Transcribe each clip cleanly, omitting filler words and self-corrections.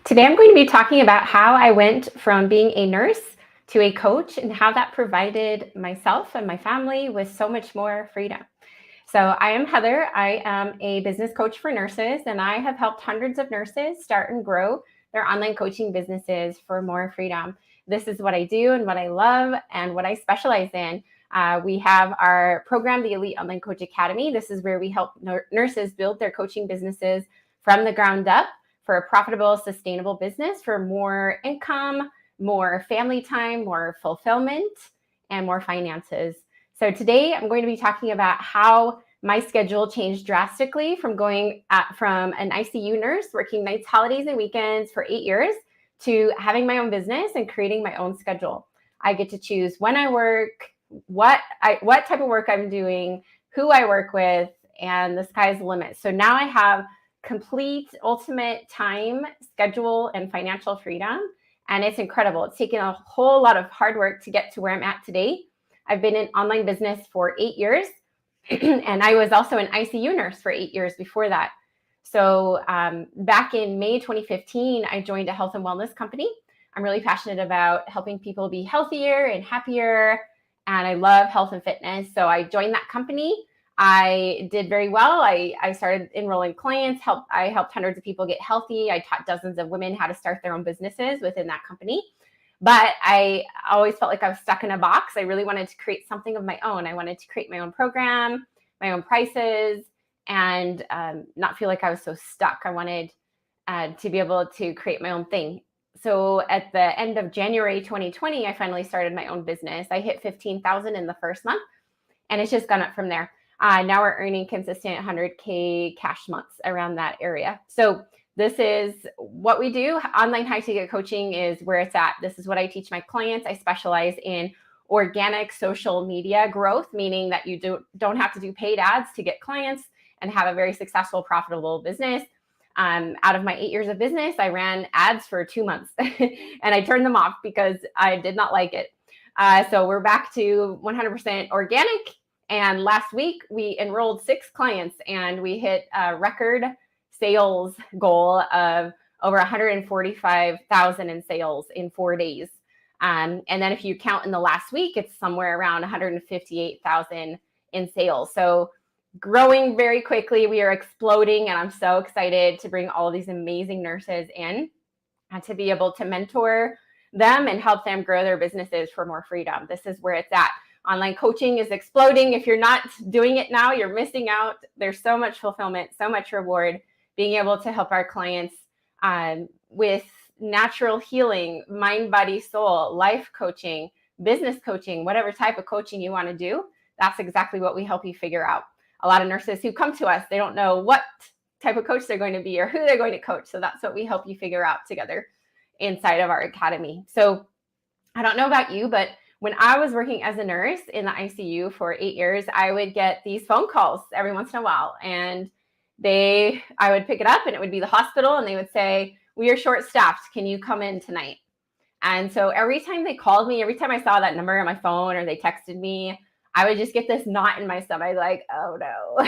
Today, I'm going to be talking about how I went from being a nurse to a coach and how that provided myself and my family with so much more freedom. So, I am Heather. I am a business coach for nurses, and I have helped hundreds of nurses start and grow their online coaching businesses for more freedom. This is what I do and what I love and what I specialize in. We have our program, the Elite Online Coach Academy. This is where we help nurses build their coaching businesses from the ground up for a profitable, sustainable business for more income, more family time, more fulfillment, and more finances. So today I'm going to be talking about how my schedule changed drastically from from an ICU nurse working nights, holidays, and weekends for 8 years to having my own business and creating my own schedule. I get to choose when I work, what type of work I'm doing, who I work with, and the sky's the limit. So now I have complete, ultimate time, schedule, and financial freedom. And it's incredible. It's taken a whole lot of hard work to get to where I'm at today. I've been in online business for 8 years, and I was also an ICU nurse for 8 years before that. So back in May 2015, I joined a health and wellness company. I'm really passionate about helping people be healthier and happier, and I love health and fitness. So I joined that company. I did very well. I started enrolling clients. I helped hundreds of people get healthy. I taught dozens of women how to start their own businesses within that company. But I always felt like I was stuck in a box. I really wanted to create something of my own. I wanted to create my own program, my own prices, and not feel like I was so stuck. I wanted to be able to create my own thing. So at the end of January 2020, I finally started my own business. I hit 15,000 in the first month, and it's just gone up from there. Now we're earning consistent 100K cash months around that area. So this is what we do. Online high ticket coaching is where it's at. This is what I teach my clients. I specialize in organic social media growth, meaning that you don't have to do paid ads to get clients and have a very successful, profitable business. Out of my 8 years of business, I ran ads for 2 months and I turned them off because I did not like it. So we're back to 100% organic. And last week we enrolled 6 clients and we hit a record sales goal of over 145,000 in sales in 4 days. And then if you count in the last week, it's somewhere around 158,000 in sales. So growing very quickly, we are exploding, and I'm so excited to bring all these amazing nurses in and to be able to mentor them and help them grow their businesses for more freedom. This is where it's at. Online coaching is exploding. If you're not doing it now, you're missing out. There's so much fulfillment, so much reward, being able to help our clients with natural healing, mind, body, soul, life coaching, business coaching, whatever type of coaching you want to do. That's exactly what we help you figure out. A lot of nurses who come to us, they don't know what type of coach they're going to be or who they're going to coach. So that's what we help you figure out together inside of our academy. So I don't know about you, but when I was working as a nurse in the ICU for 8 years, I would get these phone calls every once in a while, and I would pick it up, and it would be the hospital, and they would say, "We are short-staffed. Can you come in tonight?" And so every time they called me, every time I saw that number on my phone or they texted me, I would just get this knot in my stomach, like, oh no.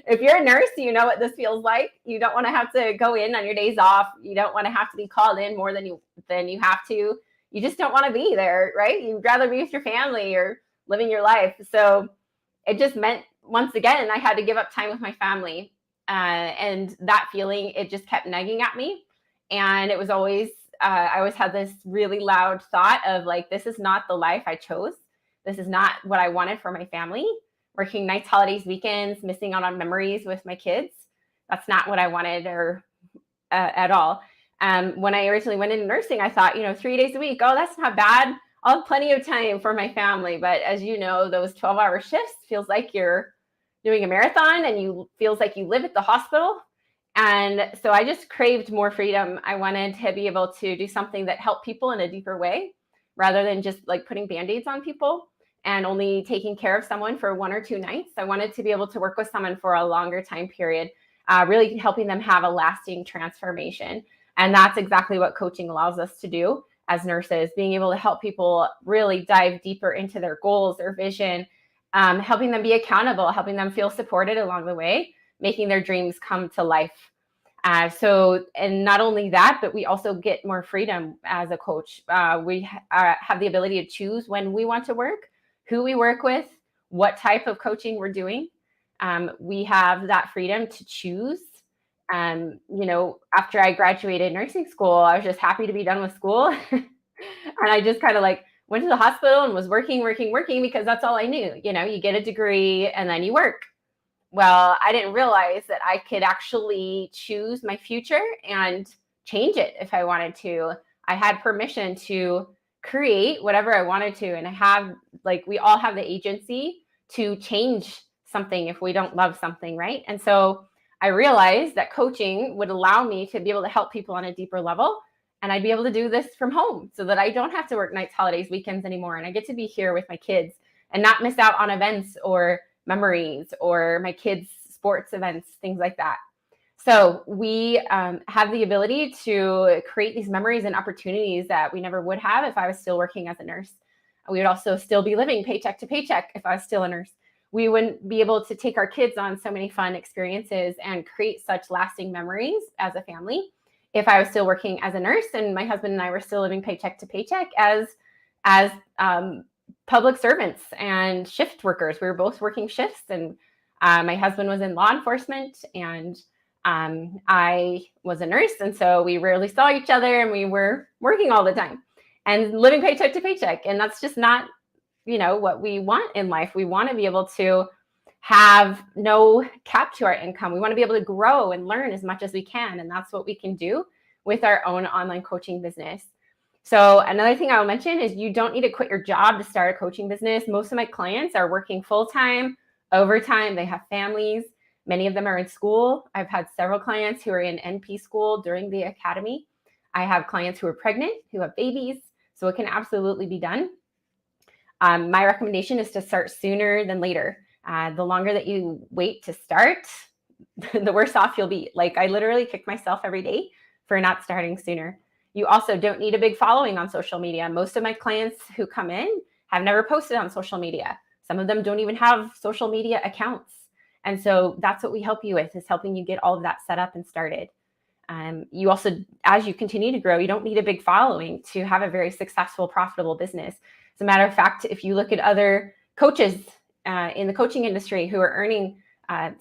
If you're a nurse, you know what this feels like. You don't want to have to go in on your days off. You don't want to have to be called in more than you have to. You just don't want to be there, right? You'd rather be with your family or living your life. So it just meant, once again, I had to give up time with my family. And that feeling, it just kept nagging at me. And it was always, I always had this really loud thought of like, this is not the life I chose. This is not what I wanted for my family. Working nights, holidays, weekends, missing out on memories with my kids. That's not what I wanted at all. When I originally went into nursing, I thought, 3 days a week, oh, that's not bad. I'll have plenty of time for my family. But as you know, those 12-hour shifts feels like you're doing a marathon, and feels like you live at the hospital. And so I just craved more freedom. I wanted to be able to do something that helped people in a deeper way, rather than just like putting Band-Aids on people and only taking care of someone for 1 or 2 nights. I wanted to be able to work with someone for a longer time period, really helping them have a lasting transformation. And that's exactly what coaching allows us to do as nurses, being able to help people really dive deeper into their goals, their vision, helping them be accountable, helping them feel supported along the way, making their dreams come to life. And not only that, but we also get more freedom as a coach. We have the ability to choose when we want to work, who we work with, what type of coaching we're doing. We have that freedom to choose. After I graduated nursing school, I was just happy to be done with school. And I just kind of like went to the hospital and was working because that's all I knew. You get a degree and then you work. Well, I didn't realize that I could actually choose my future and change it if I wanted to. I had permission to create whatever I wanted to. And we all have the agency to change something if we don't love something, right? And so I realized that coaching would allow me to be able to help people on a deeper level. And I'd be able to do this from home so that I don't have to work nights, holidays, weekends anymore. And I get to be here with my kids and not miss out on events or memories or my kids' sports events, things like that. So we have the ability to create these memories and opportunities that we never would have if I was still working as a nurse. We would also still be living paycheck to paycheck if I was still a nurse. We wouldn't be able to take our kids on so many fun experiences and create such lasting memories as a family if I was still working as a nurse and my husband and I were still living paycheck to paycheck as public servants and shift workers. We were both working shifts, and my husband was in law enforcement and I was a nurse. And so we rarely saw each other and we were working all the time and living paycheck to paycheck. And that's just not, what we want in life. We want to be able to have no cap to our income. We want to be able to grow and learn as much as we can. And that's what we can do with our own online coaching business. So another thing I'll mention is you don't need to quit your job to start a coaching business. Most of my clients are working full-time, overtime. They have families. Many of them are in school. I've had several clients who are in NP school during the academy. I have clients who are pregnant, who have babies. So it can absolutely be done. My recommendation is to start sooner than later. The longer that you wait to start, the worse off you'll be. Like I literally kick myself every day for not starting sooner. You also don't need a big following on social media. Most of my clients who come in have never posted on social media. Some of them don't even have social media accounts. And so that's what we help you with, is helping you get all of that set up and started. You also, as you continue to grow, you don't need a big following to have a very successful, profitable business. As a matter of fact, if you look at other coaches in the coaching industry who are earning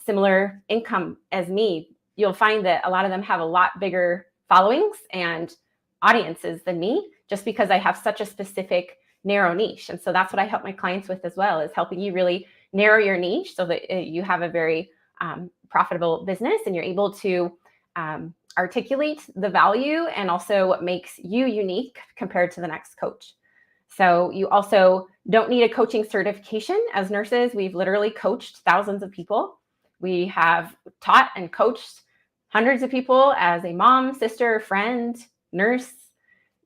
similar income as me, you'll find that a lot of them have a lot bigger followings and audiences than me, just because I have such a specific narrow niche. And so that's what I help my clients with as well, is helping you really narrow your niche so that you have a very profitable business and you're able to articulate the value and also what makes you unique compared to the next coach. So you also don't need a coaching certification. As nurses, we've literally coached thousands of people. We have taught and coached hundreds of people as a mom, sister, friend, nurse.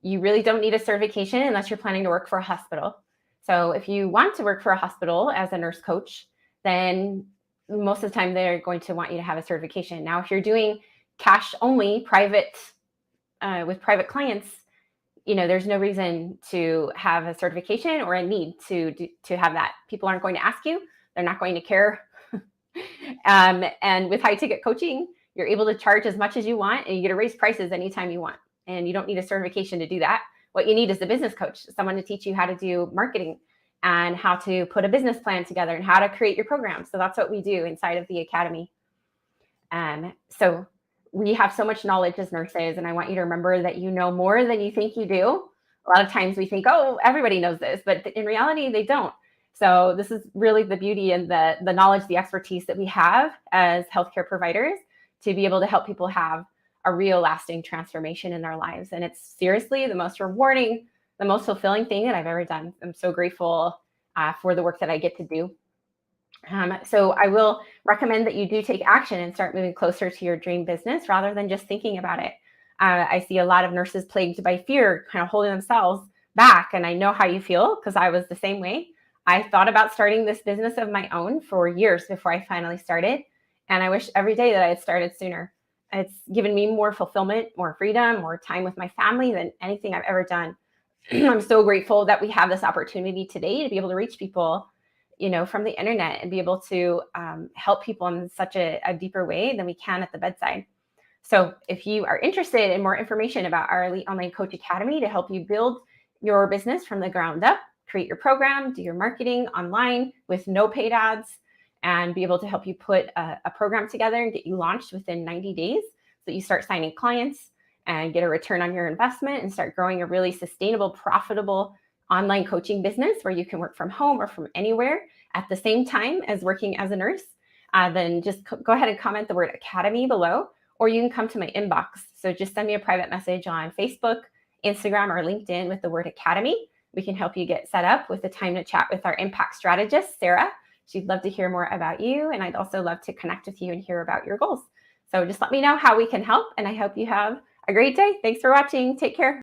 You really don't need a certification unless you're planning to work for a hospital. So if you want to work for a hospital as a nurse coach, then most of the time they're going to want you to have a certification. Now, if you're doing cash only private with private clients, there's no reason to have a certification or a need to have that. People aren't going to ask you. They're not going to care. And with high ticket coaching, you're able to charge as much as you want and you get to raise prices anytime you want. And you don't need a certification to do that. What you need is a business coach, someone to teach you how to do marketing and how to put a business plan together and how to create your program. So that's what we do inside of the academy. So we have so much knowledge as nurses, and I want you to remember that you know more than you think you do. A lot of times we think, oh, everybody knows this, but in reality, they don't. So this is really the beauty and the knowledge, the expertise that we have as healthcare providers to be able to help people have a real lasting transformation in their lives. And it's seriously the most rewarding, the most fulfilling thing that I've ever done. I'm so grateful for the work that I get to do. So I will recommend that you do take action and start moving closer to your dream business rather than just thinking about it. I see a lot of nurses plagued by fear, kind of holding themselves back. And I know how you feel because I was the same way. I thought about starting this business of my own for years before I finally started. And I wish every day that I had started sooner. It's given me more fulfillment, more freedom, more time with my family than anything I've ever done. I'm so grateful that we have this opportunity today to be able to reach people, from the internet and be able to help people in such a deeper way than we can at the bedside. So if you are interested in more information about our Elite Online Coach Academy to help you build your business from the ground up, create your program, do your marketing online with no paid ads, and be able to help you put a program together and get you launched within 90 days so that you start signing clients and get a return on your investment and start growing a really sustainable, profitable online coaching business where you can work from home or from anywhere at the same time as working as a nurse, then just go ahead and comment the word Academy below, or you can come to my inbox. So just send me a private message on Facebook, Instagram, or LinkedIn with the word Academy. We can help you get set up with a time to chat with our impact strategist, Sarah. She'd love to hear more about you, and I'd also love to connect with you and hear about your goals. So just let me know how we can help, and I hope you have a great day. Thanks for watching. Take care.